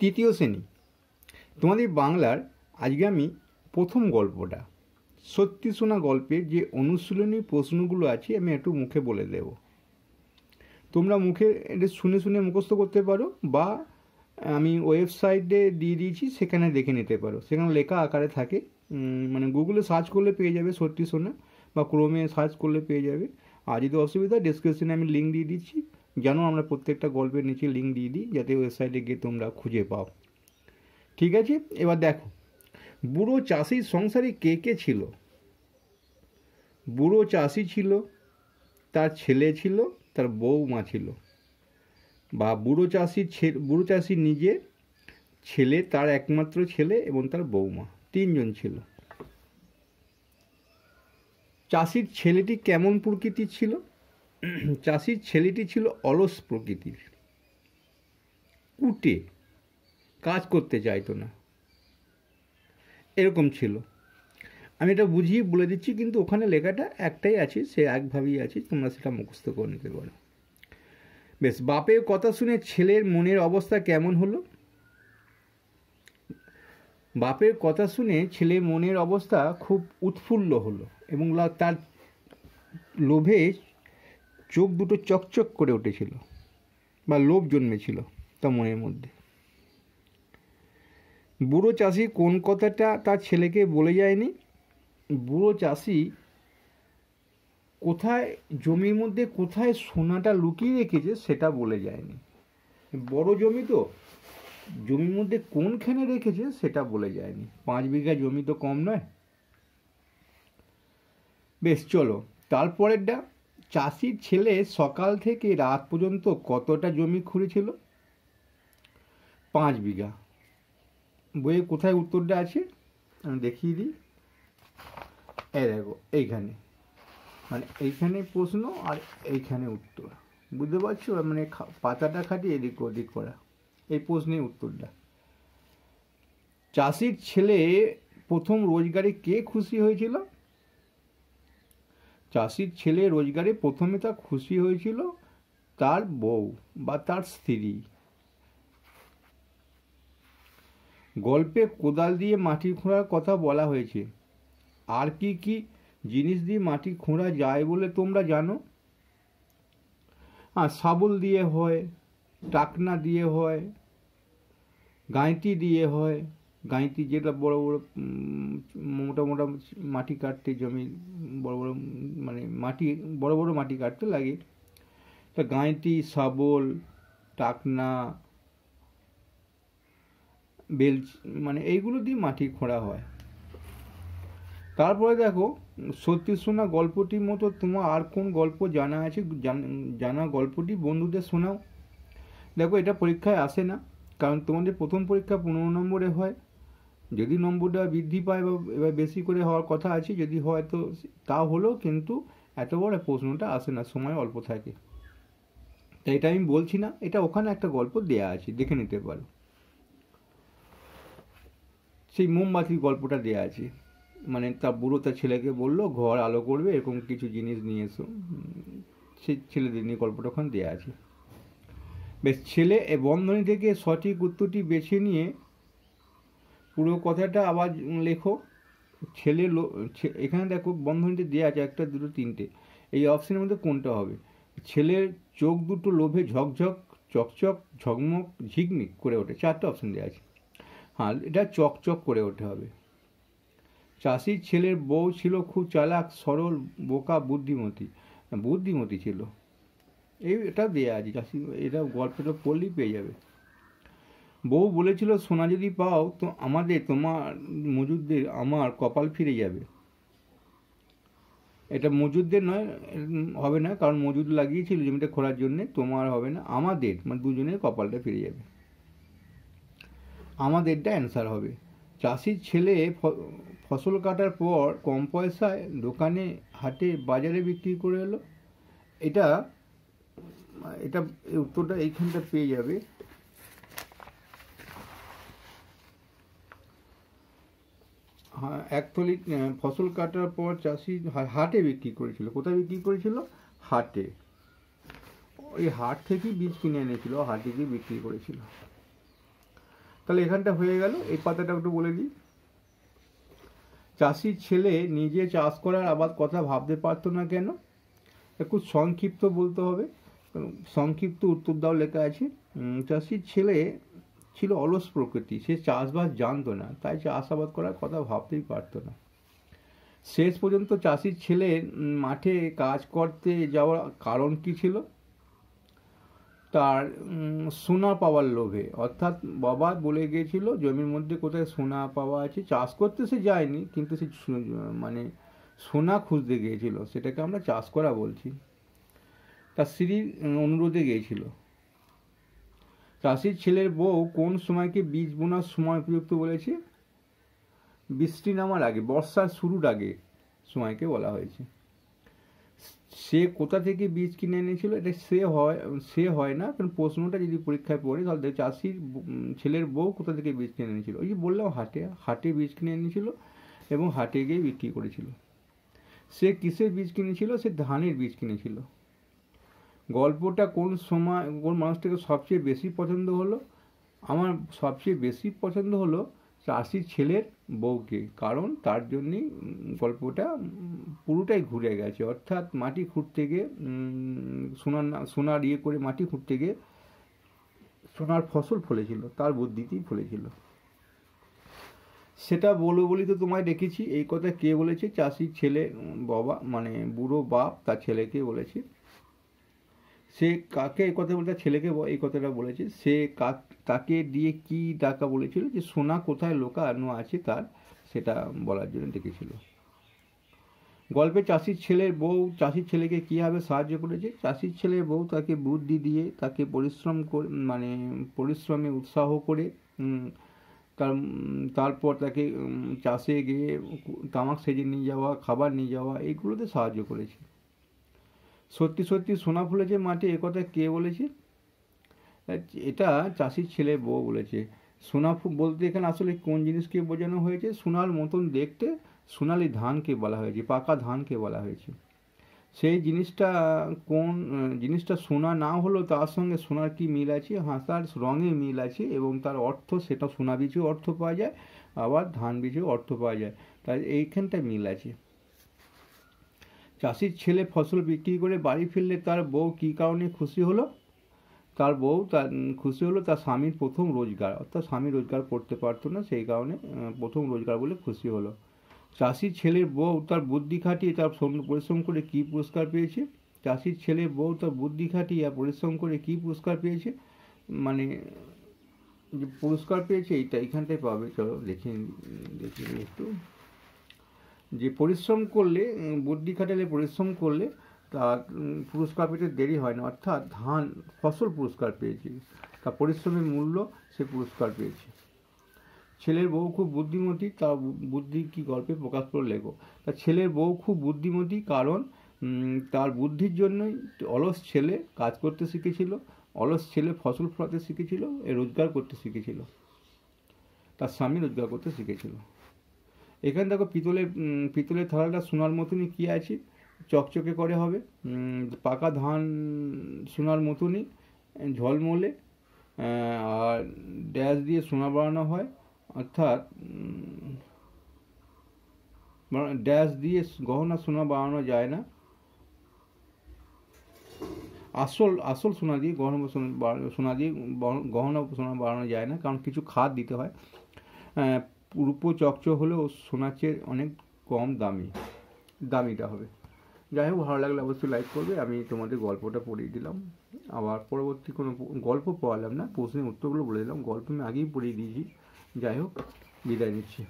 তৃতীয় শ্রেণী তোমাদের বাংলার আজকে আমি প্রথম গল্পটা সত্যি শোনা গল্পের যে অনুশীলনী প্রশ্নগুলো আছে আমি একটু মুখে বলে দেব। তোমরা মুখে এটা শুনে শুনে মুখস্থ করতে পারো বা আমি ওয়েবসাইটে দিয়ে দিয়েছি, সেখানে দেখে নিতে পারো। সেখানে লেখা আকারে থাকে, মানে গুগলে সার্চ করলে পেয়ে যাবে সত্যি শোনা, বা ক্রোমে সার্চ করলে পেয়ে যাবে। আর যদি অসুবিধা ডেসক্রিপশনে আমি লিঙ্ক দিয়ে দিচ্ছি, যেন আমরা প্রত্যেকটা গল্পের নিচে লিঙ্ক দিয়ে দিই যাতে ওয়েবসাইটে গিয়ে তোমরা খুঁজে পাও। ঠিক আছে, এবার দেখো, বুড়ো চাষির সংসারে কে কে ছিল? বুড়ো চাষি ছিল, তার ছেলে ছিল, তার বউমা ছিল। বা বুড়ো চাষির নিজের ছেলে, তার একমাত্র ছেলে এবং তার বউমা, তিনজন ছিল। চাষির ছেলেটি কেমন প্রকৃতির ছিল? চাষির ছেলেটি ছিল অলস প্রকৃতির, কুটে, কাজ করতে চাইতো না, এরকম ছিল। আমি এটা বুঝিয়ে বলে দিচ্ছি, কিন্তু ওখানে লেখাটা একটাই আছে, সে একভাবেই আছে, তোমরা সেটা মুখস্থ করে নিতে পারো। বেশ, বাপের কথা শুনে ছেলের মনের অবস্থা কেমন হলো? বাপের কথা শুনে ছেলের মনের অবস্থা খুব উৎফুল্ল হলো এবং তার লোভে চোখ দুটো চকচক করে উঠেছিল, বা লোভ জন্মেছিল তার মনের মধ্যে। বুড়ো চাষি কোন কথাটা তার ছেলেকে বলে যায়নি? বুড়ো চাষি কোথায় জমির মধ্যে কোথায় সোনাটা লুকিয়ে রেখেছে সেটা বলে যায়নি। বড় জমি তো, জমির মধ্যে কোনখানে রেখেছে সেটা বলে যায়নি। 5 বিঘা জমি তো কম নয়। বেশ, চলো তারপরেরটা। চাষির ছেলে সকাল থেকে রাত পর্যন্ত কতটা জমি খুঁড়েছিল? 5 বিঘা। বইয়ে কোথায় উত্তরটা আছে আমি দেখিয়ে দিই। এই দেখো, এইখানে, মানে এইখানে প্রশ্ন আর এইখানে উত্তর, বুঝতে পারছো? মানে পাতাটা খাটিয়ে এদিক ওদিক করা, এই প্রশ্নের উত্তরটা। চাষির ছেলে প্রথম রোজগারে কে খুশি হয়েছিল? চাষির ছেলে রোজগারে প্রথমে তার খুশি হয়েছিল তার বউ বা তার স্ত্রী। গল্পে কোদাল দিয়ে মাটি খোঁড়ার কথা বলা হয়েছে। আর কি কি জিনিস দিয়ে মাটি খোঁড়া যায় বলে তোমরা জানো? শাবল দিয়ে হয়, টাকনা দিয়ে হয়, গাঁইতি দিয়ে হয়। গাঁইতি যেটা বড় বড় মোটা মোটা মাটি কাটতে, জমি বড় বড়, মানে মাটি বড় বড় মাটি কাটতে লাগে। তা গাঁইতি, শাবল, টাকনা, বেলচ, মানে এইগুলো দিয়ে মাটি খোঁড়া হয়। তারপরে দেখো, সত্যি শোনা গল্পটির মতো তোমার আর কোন গল্প জানা আছে? জানা গল্পটি বন্ধুদের শোনাও। দেখো, এটা পরীক্ষায় আসে না, কারণ তোমাদের প্রথম পরীক্ষা 15 নম্বরে হয়। যদি নম্বরটা বৃদ্ধি পায় বা এবার বেশি করে হওয়ার কথা আছে, যদি হয় তো তা হলো, কিন্তু এত বড় প্রশ্নটা আসে না, সময় অল্প থাকে। তাই এটা আমি বলছি না, এটা ওখানে একটা গল্প দেয়া আছে, দেখে নিতে পারো। সেই মোমবাতির গল্পটা দেয়া আছে, মানে তার বুড়ো তার ছেলেকে বললো ঘর আলো করবে, এরকম কিছু জিনিস নিয়ে এসো, সেই ছেলেদের নিয়ে গল্পটা ওখানে দেওয়া আছে। বেশ, ছেলে এ বন্ধনী থেকে সঠিক উত্তরটি বেছে নিয়ে পুরো কথাটা আবার লেখো। ছেলে এখানে দেখো বন্ধনীতে দেওয়া আছে 1, 2, 3টে। এই অপশনের মধ্যে কোনটা হবে? ছেলের চোখ দুটো লোভে ঝকঝক, চকচক, ঝকমক, ঝিকমিক করে ওঠে। 4টে অপশন দেওয়া আছে। হ্যাঁ, এটা চকচক করে ওঠে হবে। চাষির ছেলের বউ ছিল খুব চালাক, সরল, বোকা, বুদ্ধিমতী ছিল। এটা দেয়া আছে, চাষি, এটা গল্পটা পড়লেই পেয়ে যাবে। বউ বলেছিল সোনা যদি পাও তো তোমার মজুরদের আমার কপাল ফিরে যাবে। এটা মজুরদের নয়, হবে না, কারণ মজুর লাগিয়েছিল জমিটা খোঁড়ার জন্য, তোমার হবে না, আমাদের, মানে দুজনের কপালটা ফিরে যাবে। আমাদেরটা অ্যান্সার হবে। চাষির ছেলে ফসল কাটার পর কম পয়সায় দোকানে, হাটে, বাজারে বিক্রি করে এলো। এটা এটা উত্তরটা এইখানটা পেয়ে যাবে। হ্যাঁ, একথলি ফসল কাটার পর চাষি হাটে বিক্রি করেছিল। কোথায় বিক্রি করেছিল? হাটে। ওই হাট থেকেই বীজ কিনে এনেছিল, হাটে গিয়ে বিক্রি করেছিল। তাহলে এখানটা হয়ে গেল। এই পাতাটা একটু বলে দিই। চাষির ছেলে নিজে চাষ করার আবাদ কথা ভাবতে পারতো না কেন? একটু সংক্ষিপ্ত বলতে হবে, সংক্ষিপ্ত উত্তর দাও লেখা আছে। চাষির ছেলে ছিল অলস প্রকৃতি, সে চাষবাস জানতো না, তাই চাষাবাদ করার কথা ভাবতেই পারতো না। শেষ পর্যন্ত চাষির ছেলে মাঠে কাজ করতে যাওয়ার কারণ কি ছিল? তার সোনা পাওয়ার লোভে। অর্থাৎ বাবা বলে গিয়েছিল জমির মধ্যে কোথায় সোনা পাওয়া আছে, চাষ করতে সে যায়নি, কিন্তু সে মানে সোনা খুঁজতে গিয়েছিল, সেটাকে আমরা চাষ করা বলছি। তার স্ত্রীর অনুরোধে গিয়েছিল। চাষির ছেলের বউ কোন সময়কে বীজ বোনার সময় উপযুক্ত বলেছে? বৃষ্টি নামার আগে, বর্ষার শুরুর আগে সময়কে বলা হয়েছে। সে কোথা থেকে বীজ কিনে এনেছিল? এটা সে হয় না, কারণ প্রশ্নটা যদি পরীক্ষায় পড়ে তাহলে চাষির ছেলের বউ কোথা থেকে বীজ কিনে এনেছিল? ওই যে বললাম, হাটে বীজ কিনে এনেছিল এবং হাটে গিয়ে বিক্রি করেছিল। সে কিসের বীজ কিনেছিল? সে ধানের বীজ কিনেছিল। গল্পটা কোন সময় কোন মানুষটাকে সবচেয়ে বেশি পছন্দ হলো? আমার সবচেয়ে বেশি পছন্দ হলো চাষির ছেলের বউকে, কারণ তার জন্যই গল্পটা পুরোটাই ঘুরে গেছে। অর্থাৎ মাটি খুঁড়তে গিয়ে সোনার ইয়ে করে মাটি খুঁড়তে গিয়ে সোনার ফসল ফলেছিল, তার বুদ্ধিতেই ফলেছিল। সেটা বলবো বলি তো তোমায় ডেকেছি। এই কথা কে বলেছে? চাষির ছেলে বাবা, মানে বুড়ো বাপ তার ছেলেকে বলেছে। সে কাকে এই কথা বলতে, ছেলেকে এই কথাটা বলেছে। সে তাকে দিয়ে কি ডাকা বলেছিল? যে সোনা কোথায় লুকানো আছে তার, সেটা বলার জন্য ডেকেছিল। গল্পে চাষির ছেলের বউ চাষির ছেলেকে কীভাবে সাহায্য করেছে? চাষির ছেলের বউ তাকে বুদ্ধি দিয়ে, তাকে পরিশ্রমে উৎসাহ করে, তারপর তাকে চাষে গিয়ে তামাক সেজে নিয়ে যাওয়া, খাবার নিয়ে যাওয়া, এইগুলোতে সাহায্য করেছে। সত্যি সত্যি সোনা ফুলেছে মাঠে, একথা কে বলেছে? এটা চাষির ছেলে বউ বলেছে। সোনা বলতে এখানে আসলে কোন জিনিসকে বোঝানো হয়েছে? সোনার মতন দেখতে সোনালি ধানকে বলা হয়েছে, পাকা ধানকে বলা হয়েছে। সেই জিনিসটা কোন জিনিসটা সোনা না হলেও তার সঙ্গে সোনার কি মিল আছে? হ্যাঁ, তার রঙে মিল আছে এবং তার অর্থ, সেটা সোনা বীজেও অর্থ পাওয়া যায়, আবার ধান বীজেও অর্থ পাওয়া যায়, তাই এইখানটায় মিল আছে। চাষির ছেলে ফসল বিক্রি করে বাড়ি ফিরলে তার বউ কী কারণে খুশি হলো? তার খুশি হলো তার স্বামীর প্রথম রোজগার, অর্থাৎ স্বামী রোজগার করতে পারতো না, সেই কারণে প্রথম রোজগার বলে খুশি হলো। চাষির ছেলের বউ তার বুদ্ধি খাটিয়ে তার পরিশ্রম করে কী পুরস্কার পেয়েছে? চাষির ছেলের বউ তার বুদ্ধি খাটিয়ে আর পরিশ্রম করে কী পুরস্কার পেয়েছে? মানে যে পুরস্কার পেয়েছে এইখানটায় পাবে। চলো দেখি একটু। যে পরিশ্রম করলে, বুদ্ধি খাটালে পরিশ্রম করলে তার পুরস্কার পেতে দেরি হয় না, অর্থাৎ ফসল পুরস্কার পেয়েছে, তার পরিশ্রমের মূল্য সে পুরস্কার পেয়েছে। ছেলের বউ খুব বুদ্ধিমতী, তার বুদ্ধি কি গল্পে প্রকাশ করে লেখো। তার ছেলের বউ খুব বুদ্ধিমতী, কারণ তার বুদ্ধির জন্যই অলস ছেলে কাজ করতে শিখেছিল, অলস ছেলে ফসল ফলাতে শিখেছিল, রোজগার করতে শিখেছিল, তার স্বামী রোজগার করতে শিখেছিল। এখানে দেখো পিতলের থালাটা সোনার মতনই কী আছে? চকচকে করে হবে, পাকা ধান সোনার মতনই ঝলমলে, আর ড্যাশ দিয়ে সোনা বানানো হয়, অর্থাৎ ড্যাশ দিয়ে গহনা সোনা বানানো যায় না। আসল সোনা দিয়ে সোনা দিয়ে গহনা সোনা বানানো যায় না, কারণ কিছু খাদ দিতে হয়। রূপো চকচক হলেও সোনার চেয়ে অনেক কম দামিটা হবে। যাই হোক, ভালো লাগলে অবশ্যই লাইক করবে। আমি তোমাদের গল্পটা পড়িয়ে দিলাম, আবার পরবর্তী কোনো গল্প পড়ালাম না, প্রশ্নের উত্তরগুলো বলে দিলাম। গল্প আমি আগেই পড়িয়ে দিয়েছি। যাই হোক, বিদায় নিচ্ছি।